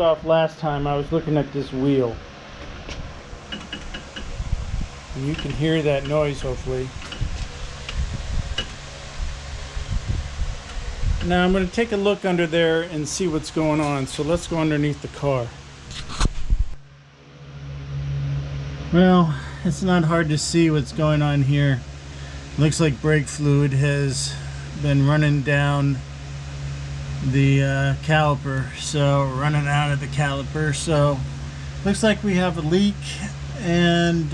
left off last time, I was looking at this wheel. And you can hear that noise, hopefully. Now I'm going to take a look under there and see what's going on. So let's go underneath the car. Well, it's not hard to see what's going on here. Looks like brake fluid has been running down the caliper, so running out of the caliper. So looks like we have a leak, and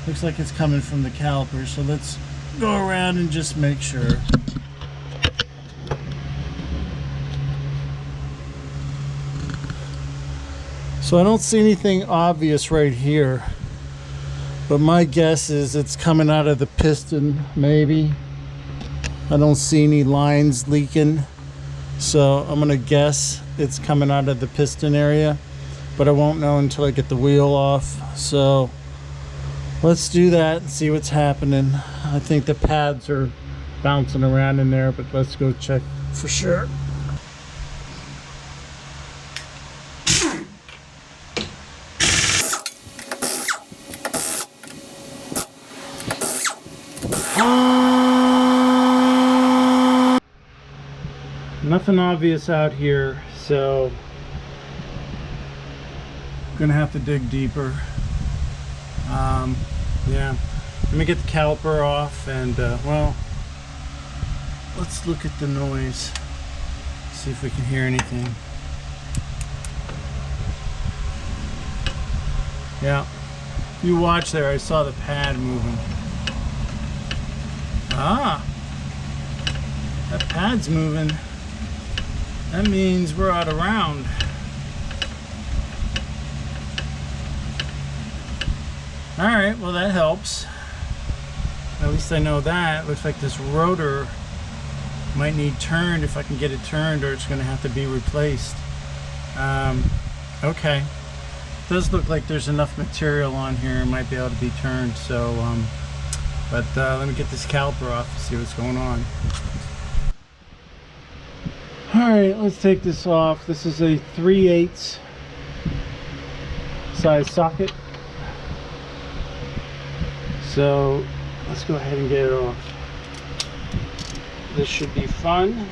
looks like it's coming from the caliper. So let's go around and just make sure. So I don't see anything obvious right here, but my guess is it's coming out of the piston, maybe. I don't see any lines leaking, so I'm gonna guess it's coming out of the piston area, but I won't know until I get the wheel off. So let's do that and see what's happening. I think the pads are bouncing around in there, but let's go check for sure. Nothing obvious out here, so I'm gonna have to dig deeper. Yeah, let me get the caliper off, and well, let's look at the noise, see if we can hear anything. Yeah, you watch there, I saw the pad moving. Ah, that pad's moving. That means we're out of round. Alright, well that helps. At least I know that. Looks like this rotor might need turned, if I can get it turned, or it's going to have to be replaced. Okay. Does look like there's enough material on here, it might be able to be turned. So, let me get this caliper off and see what's going on. Alright, let's take this off. This is a 3/8 size socket. So let's go ahead and get it off. This should be fun.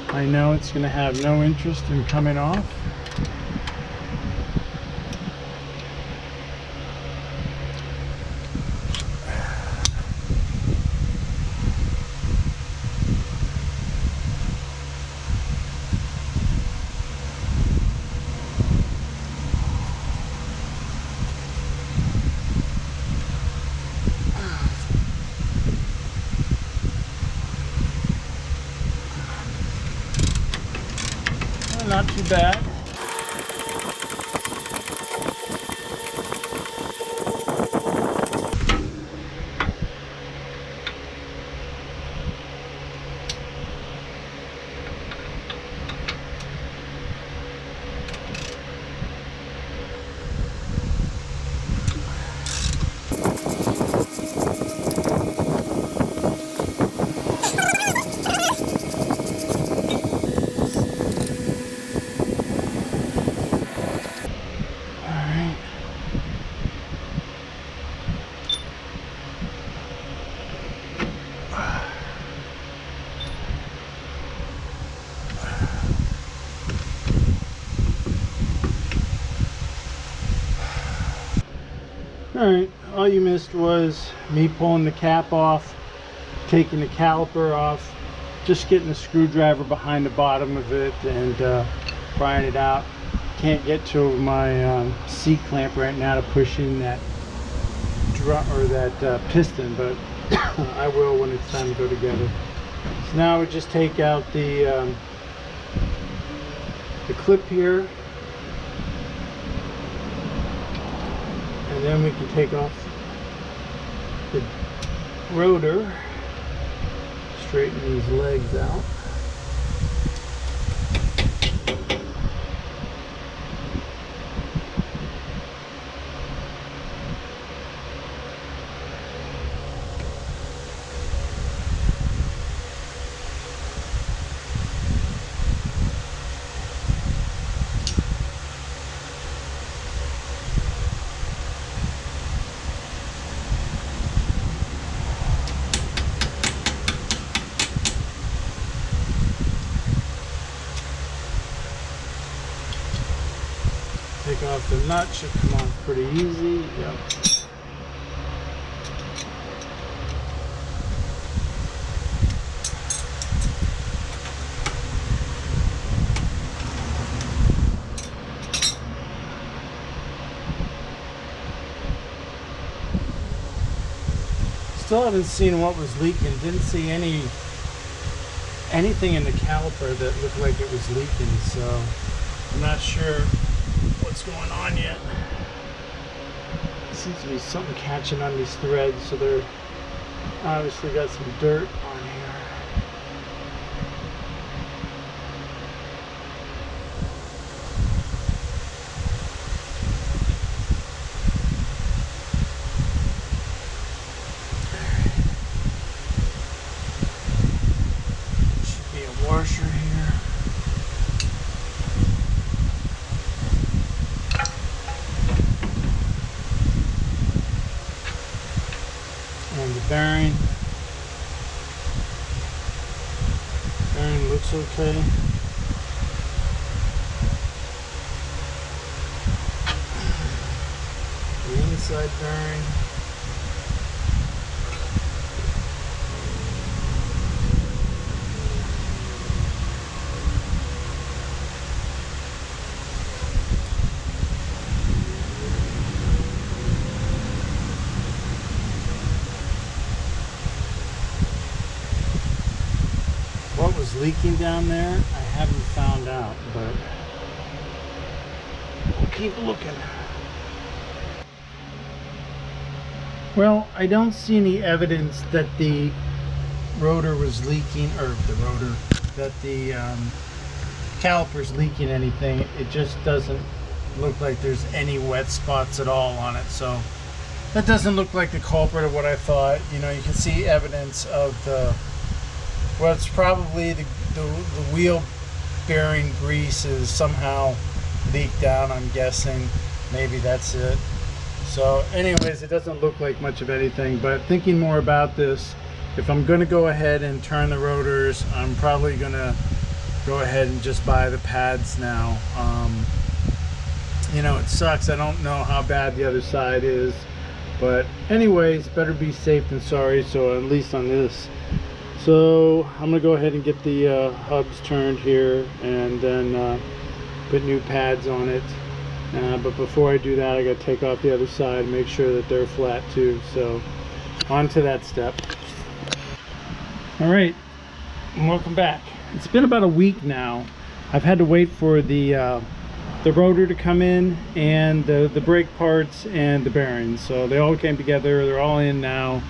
I know it's going to have no interest in coming off. Not too bad. Alright, all you missed was me pulling the cap off, taking the caliper off, just getting the screwdriver behind the bottom of it and prying it out. Can't get to my C-clamp right now to push in that drum or that piston, but I will when it's time to go together. So now I would just take out the clip here, and then we can take off the rotor, straighten these legs out. take off the nut, should come off pretty easy. Yep. Still haven't seen what was leaking. Didn't see anything in the caliper that looked like it was leaking, so I'm not sure what's going on yet. Seems to be something catching on these threads, so they're obviously got some dirt on here. Should be a washer here. And the bearing looks okay. The inside bearing. What was leaking down there, I haven't found out, but we'll keep looking. Well, I don't see any evidence that the rotor was leaking, or that the caliper's leaking anything. It just doesn't look like there's any wet spots at all on it, so that doesn't look like the culprit of what I thought. You know, you can see evidence of the, well, it's probably the wheel bearing grease is somehow leaked down, I'm guessing. Maybe that's it. So anyways, it doesn't look like much of anything, but thinking more about this, if I'm going to go ahead and turn the rotors, I'm probably going to go ahead and just buy the pads now. You know, it sucks. I don't know how bad the other side is, but anyways, better be safe than sorry. So at least on this. So I'm gonna go ahead and get the hubs turned here, and then put new pads on it. But before I do that, I gotta take off the other side and make sure that they're flat too. So on to that step. All right, and welcome back. It's been about a week now. I've had to wait for the rotor to come in, and the brake parts and the bearings. So they all came together. They're all in now.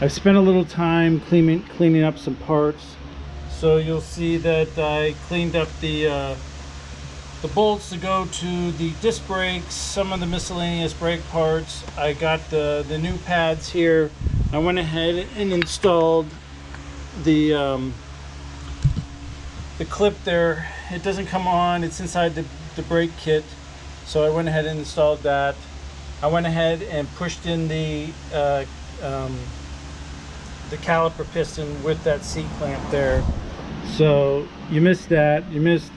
I've spent a little time cleaning up some parts. So you'll see that I cleaned up the bolts to go to the disc brakes, some of the miscellaneous brake parts. I got the new pads here. I went ahead and installed the clip there. It doesn't come on, it's inside the brake kit. So I went ahead and installed that. I went ahead and pushed in the caliper piston with that C-clamp there. So you missed that.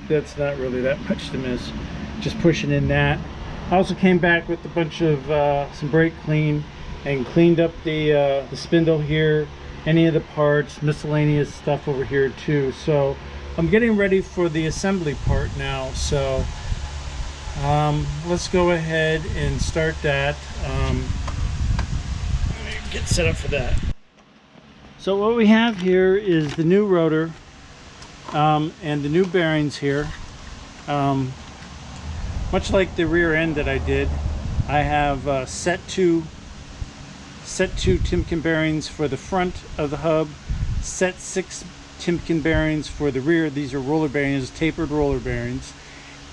That's not really that much to miss. Just pushing in that. I also came back with a bunch of some brake clean and cleaned up the spindle here, any of the parts, miscellaneous stuff over here too. So I'm getting ready for the assembly part now. So let's go ahead and start that. Let me get set up for that. So what we have here is the new rotor and the new bearings here. Much like the rear end that I did, I have set two Timken bearings for the front of the hub, set 6 Timken bearings for the rear. These are roller bearings, tapered roller bearings,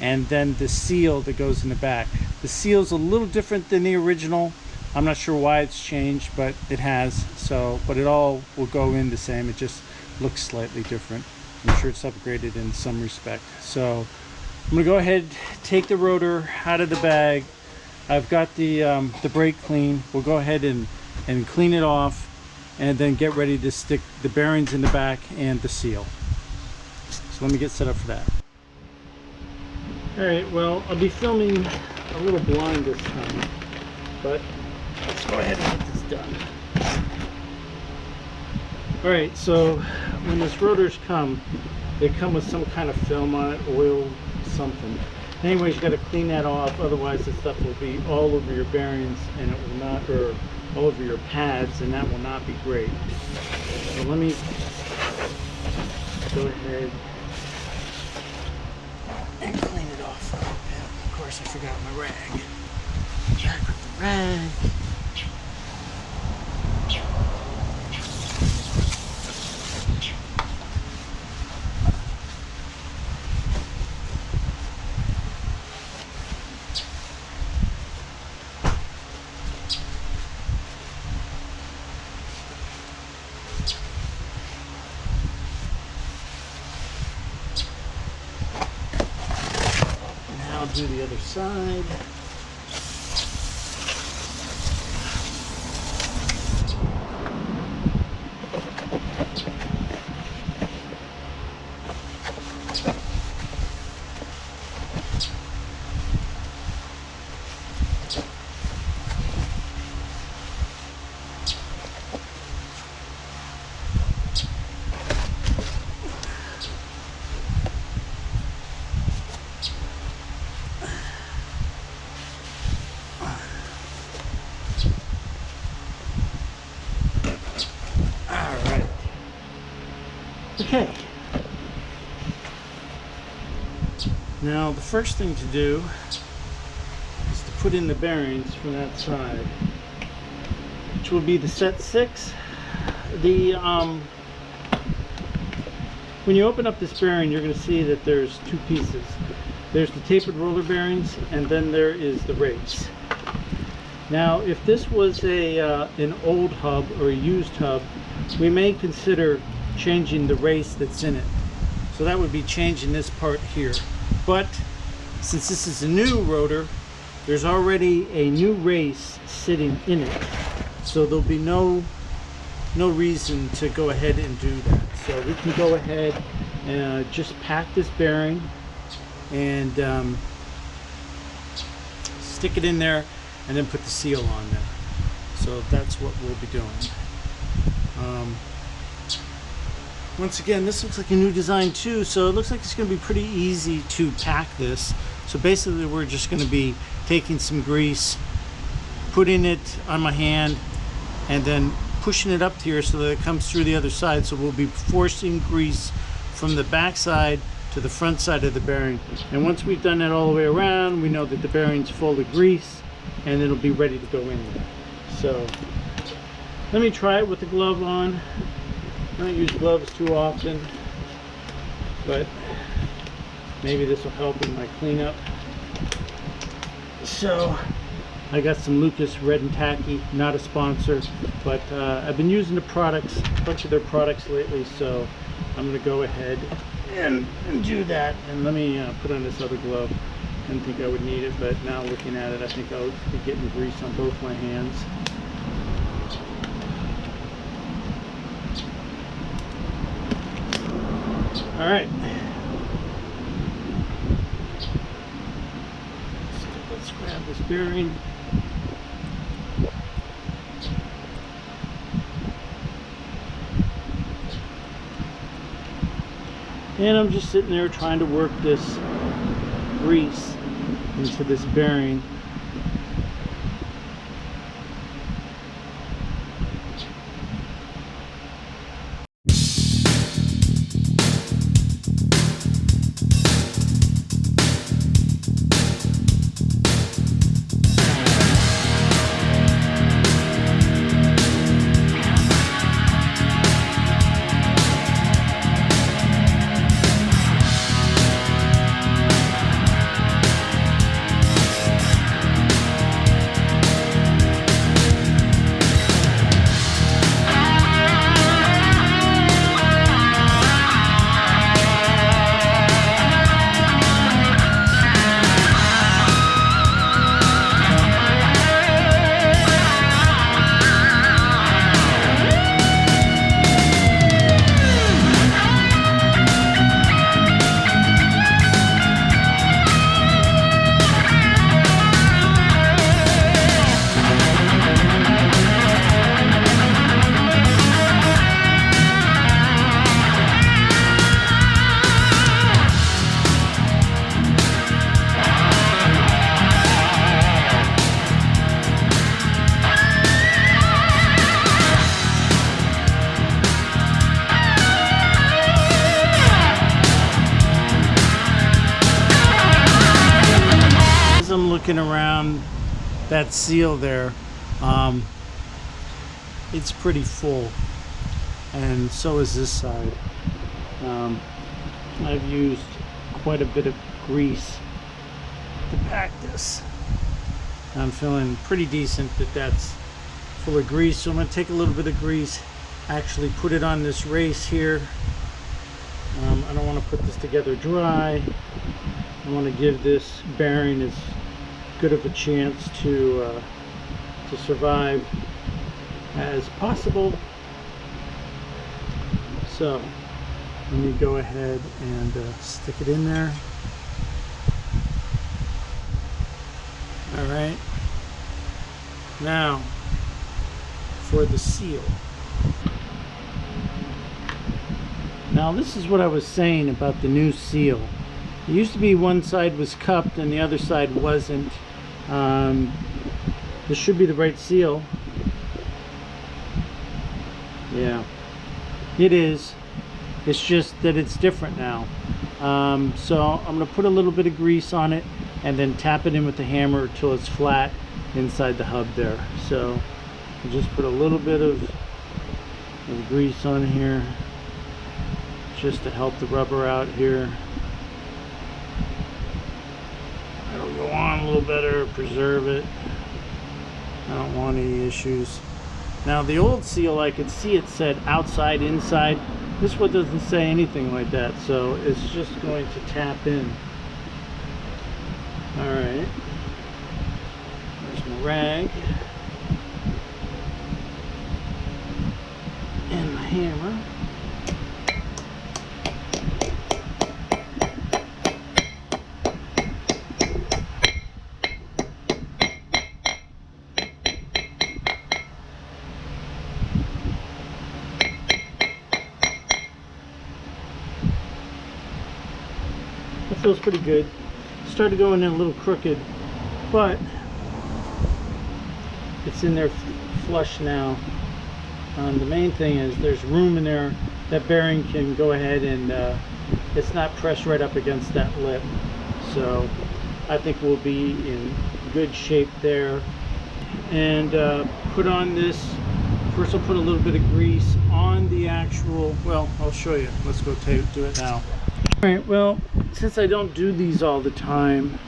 and then the seal that goes in the back. The seal is a little different than the original. I'm not sure why it's changed, but it has. So, but it all will go in the same. It just looks slightly different. I'm sure it's upgraded in some respect. So I'm gonna go ahead, take the rotor out of the bag. I've got the brake clean. We'll go ahead and clean it off, and then get ready to stick the bearings in the back and the seal. So let me get set up for that. Alright, well, I'll be filming a little blind this time, but let's go ahead and get this done. Alright, so when these rotors come, they come with some kind of film on it, oil, something. Anyways, you got to clean that off, otherwise the stuff will be all over your bearings and it will not, or all over your pads, and that will not be great. So let me go ahead and clean it off a little bit. Of course, I forgot my rag. Gotta grab the rag. Now do the other side. Okay. Now the first thing to do is to put in the bearings from that side, which will be the set 6. When you open up this bearing, you're going to see that there's two pieces. There's the tapered roller bearings, and then there is the race. Now, if this was an old hub or a used hub, we may consider changing the race that's in it. So that would be changing this part here. But since this is a new rotor, there's already a new race sitting in it. So there'll be no reason to go ahead and do that. So we can go ahead and just pack this bearing and stick it in there and then put the seal on there. So that's what we'll be doing. Once again, this looks like a new design too, so it looks like it's going to be pretty easy to pack this. So basically we're just going to be taking some grease, putting it on my hand, and then pushing it up here so that it comes through the other side. So we'll be forcing grease from the back side to the front side of the bearing. And once we've done that all the way around, we know that the bearing's full of grease and it'll be ready to go in there. So let me try it with the glove on. I don't use gloves too often, but maybe this will help in my cleanup. So I got some Lucas Red and Tacky, not a sponsor, but I've been using the products, a bunch of their products lately, so I'm going to go ahead and do that. And let me put on this other glove. I didn't think I would need it, but now looking at it, I think I'll be getting grease on both my hands. All right. So let's grab this bearing. And I'm just sitting there trying to work this grease into this bearing. looking around that seal there, it's pretty full, and so is this side. I've used quite a bit of grease to pack this. I'm feeling pretty decent that that's full of grease, so I'm going to take a little bit of grease, actually put it on this race here. I don't want to put this together dry. I want to give this bearing as good of a chance to survive as possible. So let me go ahead and stick it in there. All right, now for the seal. Now this is what I was saying about the new seal. It used to be one side was cupped and the other side wasn't. This should be the right seal. Yeah, it is. It's just that it's different now. So I'm going to put a little bit of grease on it and then tap it in with the hammer until it's flat inside the hub there. So I'll just put a little bit of grease on here just to help the rubber out here. It'll go on a little better, preserve it. I don't want any issues. Now the old seal, I could see it said outside, inside. This one doesn't say anything like that, so it's just going to tap in. All right, there's my rag and my hammer. That feels pretty good. Started going in a little crooked, but it's in there flush now. The main thing is there's room in there. That bearing can go ahead and it's not pressed right up against that lip, so I think we'll be in good shape there. And put on this, first I'll put a little bit of grease on the actual, well, I'll show you. Let's go do it now. All right, well, since I don't do these all the time,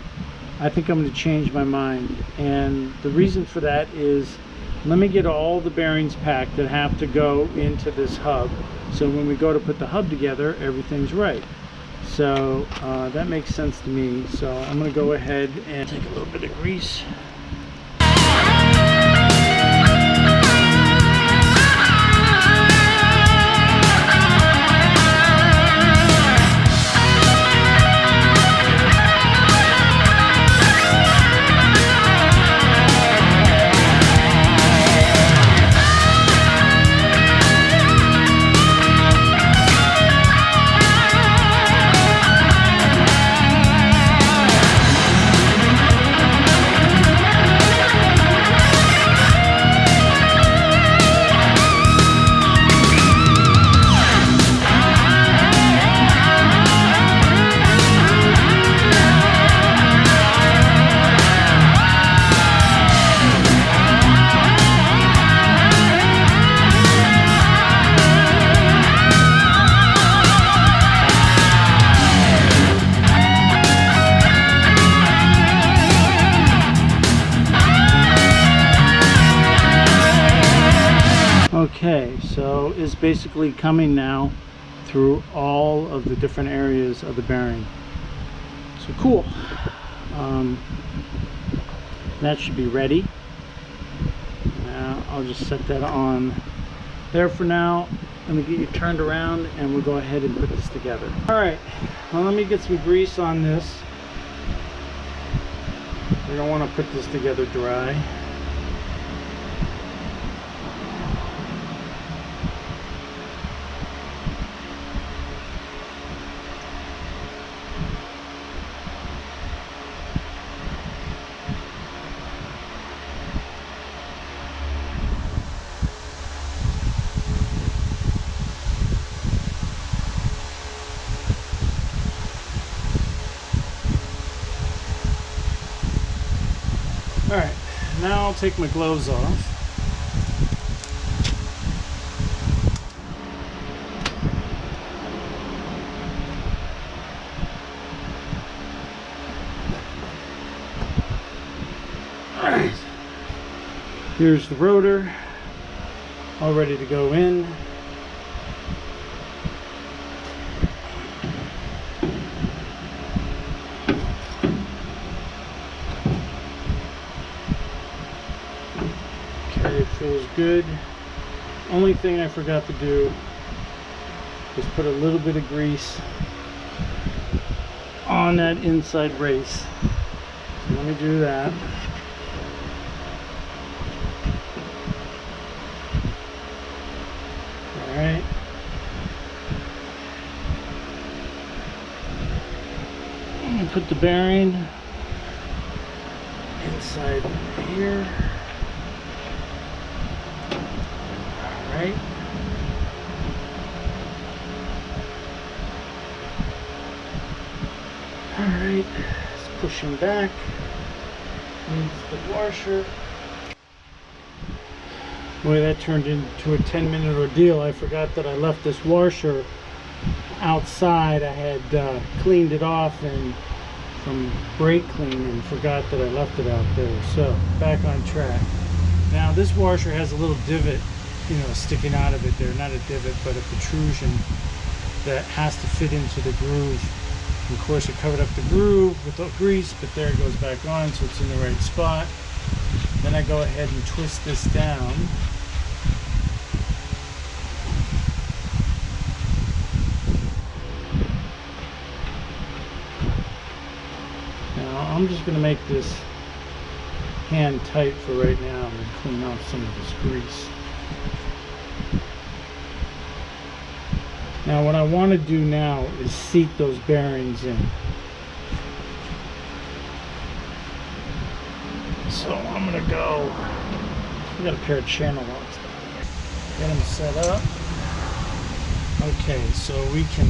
I think I'm going to change my mind. And the reason for that is, let me get all the bearings packed that have to go into this hub, so when we go to put the hub together, everything's right. So that makes sense to me. So I'm going to go ahead and take a little bit of grease. Okay, so it's basically coming now through all of the different areas of the bearing. So cool. That should be ready. Now I'll just set that on there for now. Let me get you turned around and we'll go ahead and put this together. All right, well, let me get some grease on this. We don't want to put this together dry. Alright, now I'll take my gloves off. Alright, here's the rotor, all ready to go in. It feels good. Only thing I forgot to do is put a little bit of grease on that inside race. So let me do that. Alright. I'm going to put the bearing inside here. Right. Alright, it's pushing back. Needs the washer. Boy, that turned into a 10-minute ordeal. I forgot that I left this washer outside. I had cleaned it off and from brake clean and forgot that I left it out there. So, back on track. Now, this washer has a little divot, you know, sticking out of it there. Not a divot, but a protrusion that has to fit into the groove. And of course, I covered up the groove with the grease, but there it goes back on, so it's in the right spot. Then I go ahead and twist this down. Now, I'm just going to make this hand tight for right now and clean off some of this grease. Now what I want to do now is seat those bearings in. So I'm going to go, I got a pair of channel locks down here. Get them set up. Okay, so we can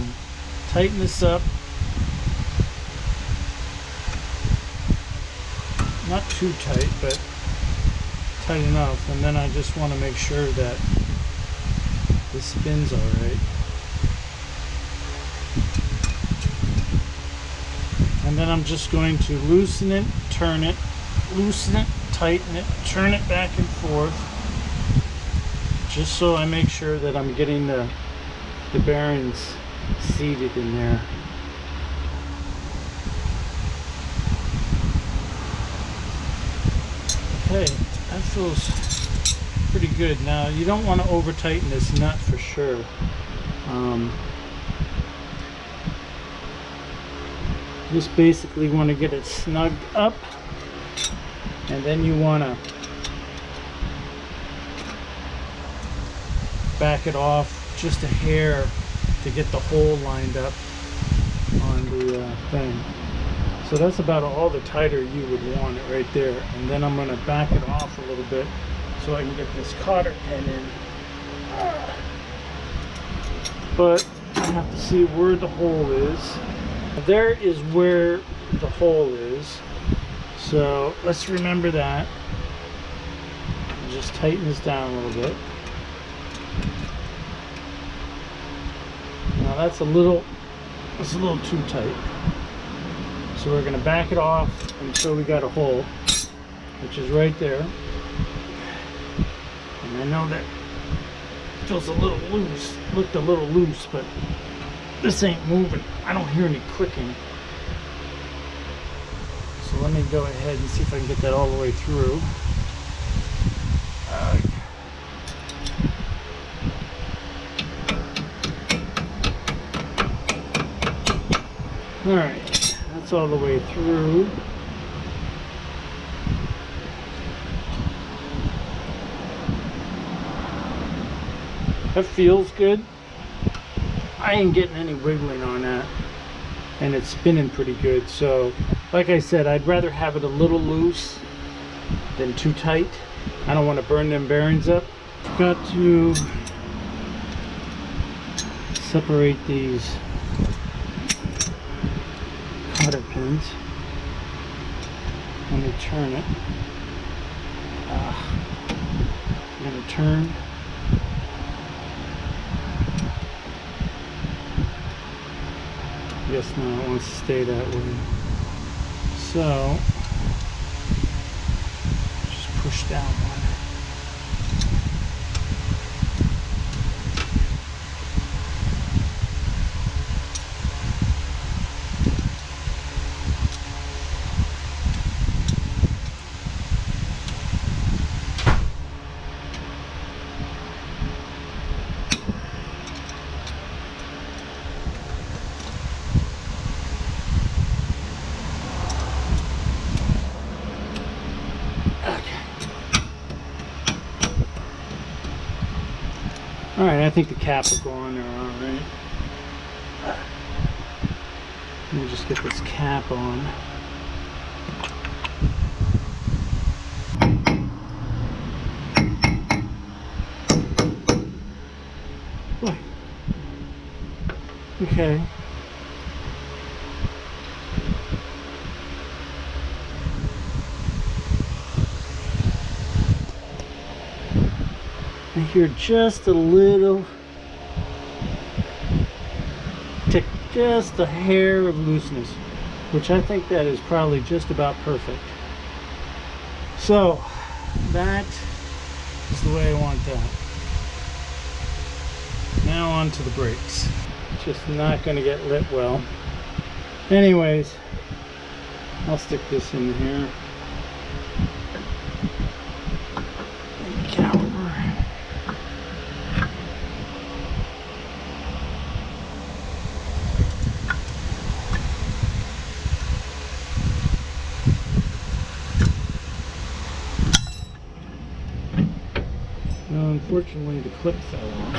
tighten this up. Not too tight, but tight enough. And then I just want to make sure that this spins all right. And then I'm just going to loosen it, turn it, loosen it, tighten it, turn it back and forth, just so I make sure that I'm getting the bearings seated in there. Okay, that feels pretty good. Now, you don't want to over tighten this nut for sure. Just basically want to get it snugged up, and then you want to back it off just a hair to get the hole lined up on the thing. So that's about all the tighter you would want it right there. And then I'm going to back it off a little bit so I can get this cotter pin in. But I have to see where the hole is. There is where the hole is, so let's remember that. Just tighten this down a little bit. Now that's a little too tight, so we're going to back it off until we got a hole, which is right there. And I know that feels a little loose, looked a little loose, but this ain't moving. I don't hear any clicking. So let me go ahead and see if I can get that all the way through. Alright, that's all the way through. That feels good. I ain't getting any wiggling on that, and it's spinning pretty good. So like I said, I'd rather have it a little loose than too tight. I don't want to burn them bearings up. Got to separate these cotter pins when you turn it. I'm gonna turn. Guess not, it wants to stay that way. So, just push down one. Alright, I think the cap will go on there alright. Let me just get this cap on. Boy. Okay. I hear just a little tick, just a hair of looseness, which I think that is probably just about perfect. So that is the way I want that. Now on to the brakes. Just not going to get lit well. Anyways, I'll stick this in here. Unfortunately, the clip fell off.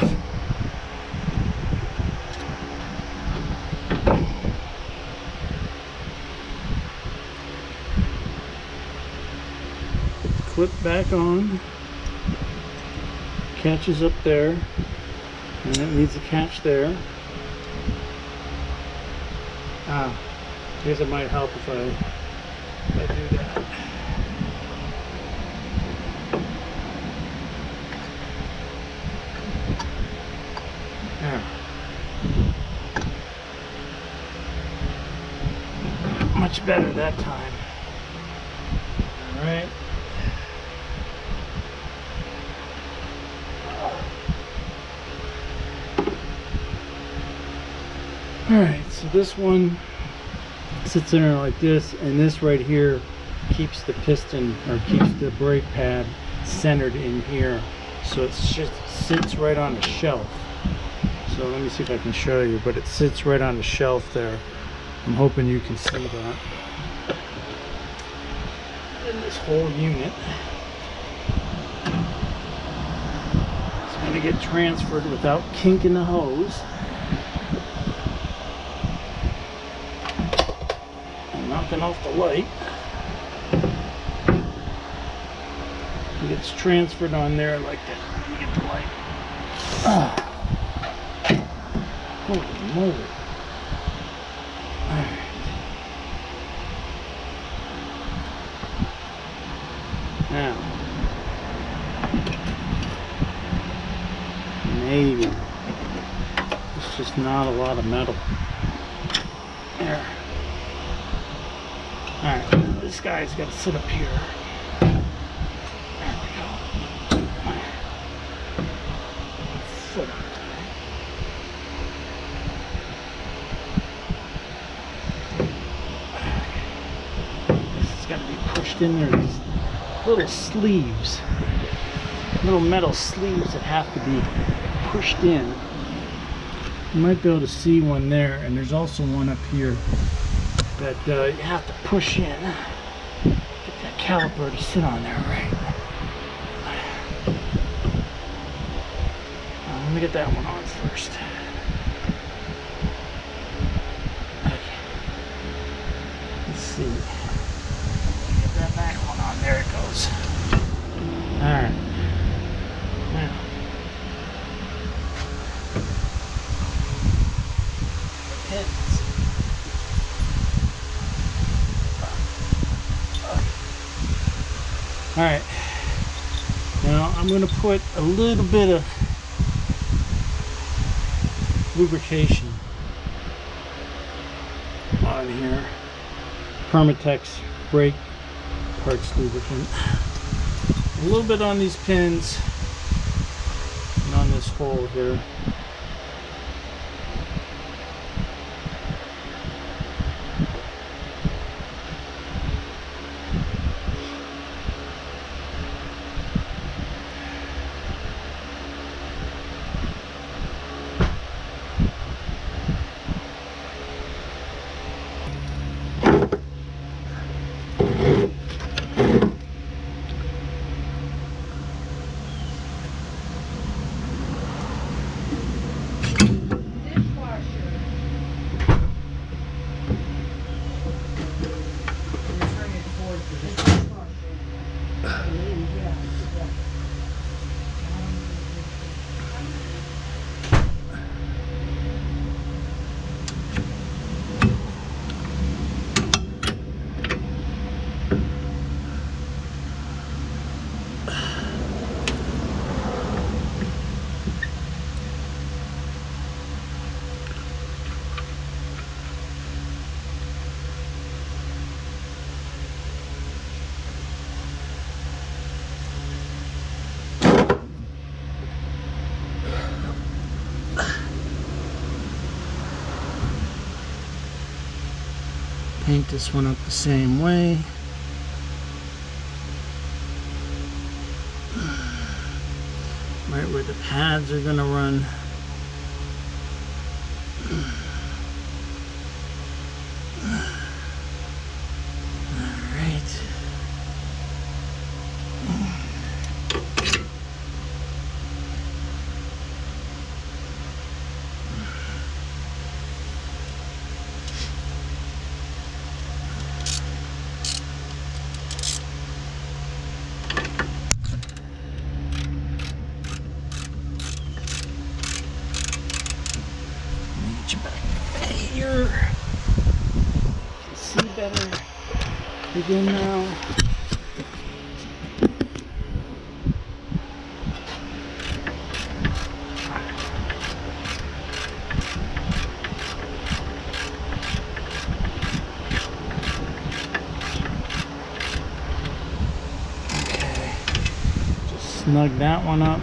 Put the clip back on. Catches up there, and it needs a catch there. I guess it might help if I do that. Much better that time. All right. All right, so this one sits in there like this, and this right here keeps the piston, or keeps the brake pad centered in here, so it just sits right on the shelf. So let me see if I can show you, but it sits right on the shelf there. I'm hoping you can see that. And this whole unit is going to get transferred without kinking the hose. I'm knocking off the light. It gets transferred on there like that. Let me get the light. Holy moly. Alright. Now, maybe it's just not a lot of metal. There. Alright, this guy's got to sit up here. There we go. Foot up. Pushed in there, these little sleeves, little metal sleeves that have to be pushed in. You might be able to see one there, and there's also one up here that you have to push in. Get that caliper to sit on there, right? Let me get that one on first. Okay. Let's see. That one on, there it goes. Alright. Now, pins. Alright. I'm going to put a little bit of lubrication on here. Permatex brake parts lubricant. A little bit on these pins and on this hole here. Paint this one up the same way. Right where the pads are going to run. Alright. Here, see better again now. Okay, just snug that one up.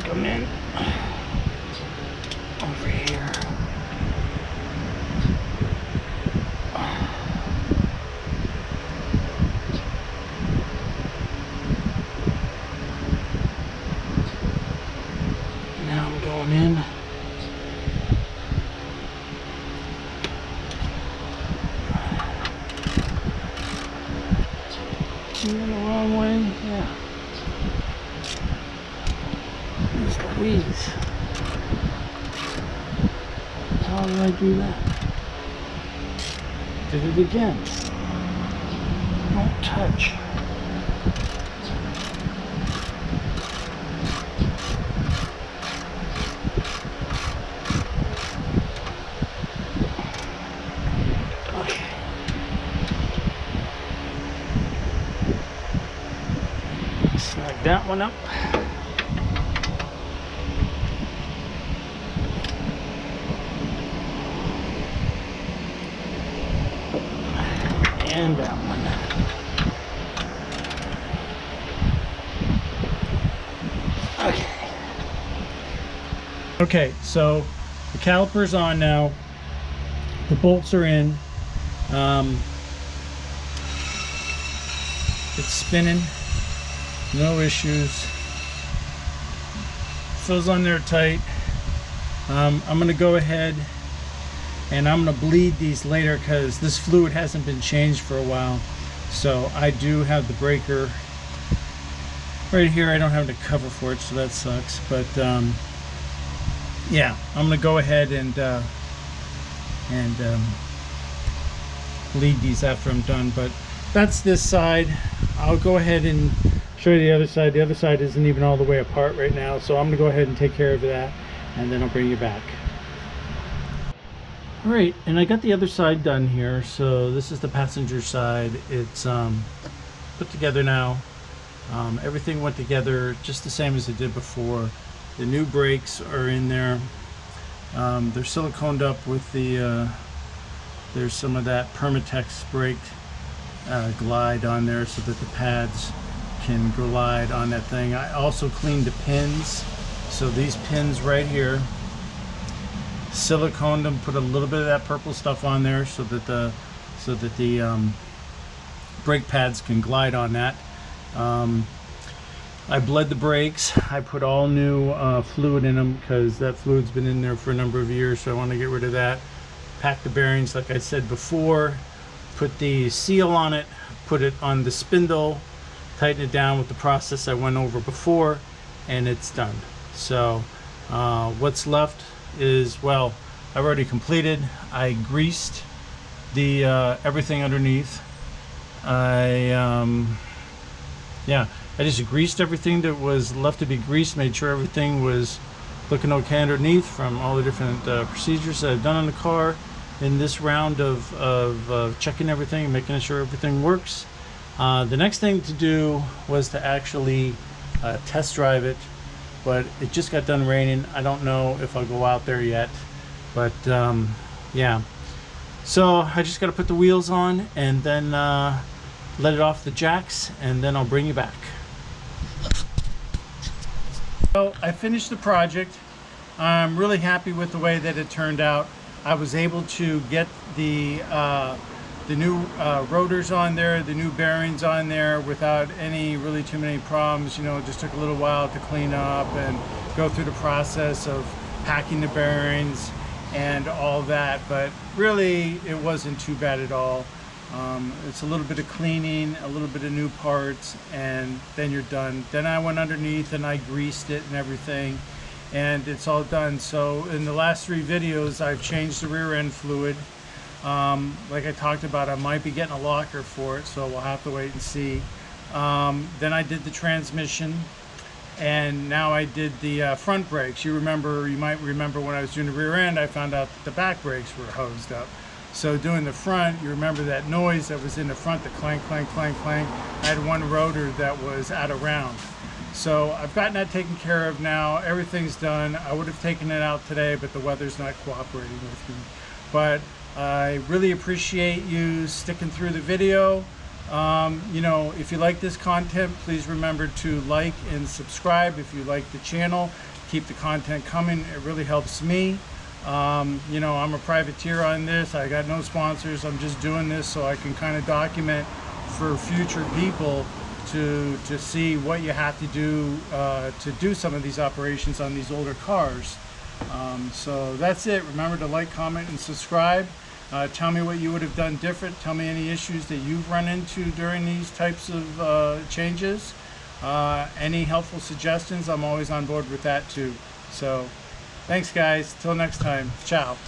Come in over here. Now I'm going in. In the wrong way, yeah. Louise. How did I do that? Did it again. Don't touch. Okay. Snug that one up. And that one. Okay. Okay, so the caliper's on now. The bolts are in. It's spinning. No issues. Fills on there tight. I'm going to go ahead and I'm going to bleed these later because this fluid hasn't been changed for a while. So I do have the breaker right here. I don't have the cover for it, so that sucks. But yeah, I'm going to go ahead and bleed these after I'm done. But that's this side. I'll go ahead and show you the other side. The other side isn't even all the way apart right now, so I'm going to go ahead and take care of that, and then I'll bring you back. All right, and I got the other side done here. So this is the passenger side. It's put together now. Everything went together just the same as it did before. The new brakes are in there. They're siliconed up with the there's some of that Permatex brake glide on there so that the pads can glide on that thing. I also cleaned the pins. So these pins right here, siliconed them, put a little bit of that purple stuff on there so that the brake pads can glide on that. I bled the brakes. I put all new fluid in them because that fluid's been in there for a number of years, so I want to get rid of that. Pack the bearings like I said before, put the seal on it, put it on the spindle, tighten it down with the process I went over before, and it's done. So what's left is, well, I've already completed. I greased the everything underneath. I just greased everything that was left to be greased, made sure everything was looking okay underneath from all the different procedures that I've done on the car in this round of checking everything and making sure everything works. The next thing to do was to actually test drive it, but it just got done raining. I don't know if I'll go out there yet, but yeah. So I just got to put the wheels on and then let it off the jacks, and then I'll bring you back. So I finished the project. I'm really happy with the way that it turned out. I was able to get the new rotors on there, the new bearings on there without any really too many problems. You know, it just took a little while to clean up and go through the process of packing the bearings and all that, but really it wasn't too bad at all. It's a little bit of cleaning, a little bit of new parts, and then you're done. Then I went underneath and I greased it and everything, and it's all done. So in the last 3 videos I've changed the rear end fluid. Like I talked about, I might be getting a locker for it, so we'll have to wait and see. Then I did the transmission, and now I did the front brakes. You might remember when I was doing the rear end, I found out that the back brakes were hosed up. So doing the front, you remember that noise that was in the front, the clank, clank, clank, clank. I had one rotor that was out of round. So I've gotten that taken care of now. Everything's done. I would have taken it out today, but the weather's not cooperating with me. But I really appreciate you sticking through the video. You know, if you like this content, please remember to like and subscribe. If you like the channel, keep the content coming. It really helps me. You know, I'm a privateer on this. I got no sponsors. I'm just doing this so I can kind of document for future people to see what you have to do some of these operations on these older cars. So that's it. Remember to like, comment, and subscribe. Tell me what you would have done different. Tell me any issues that you've run into during these types of changes. Any helpful suggestions, I'm always on board with that too. So thanks guys, till next time, ciao.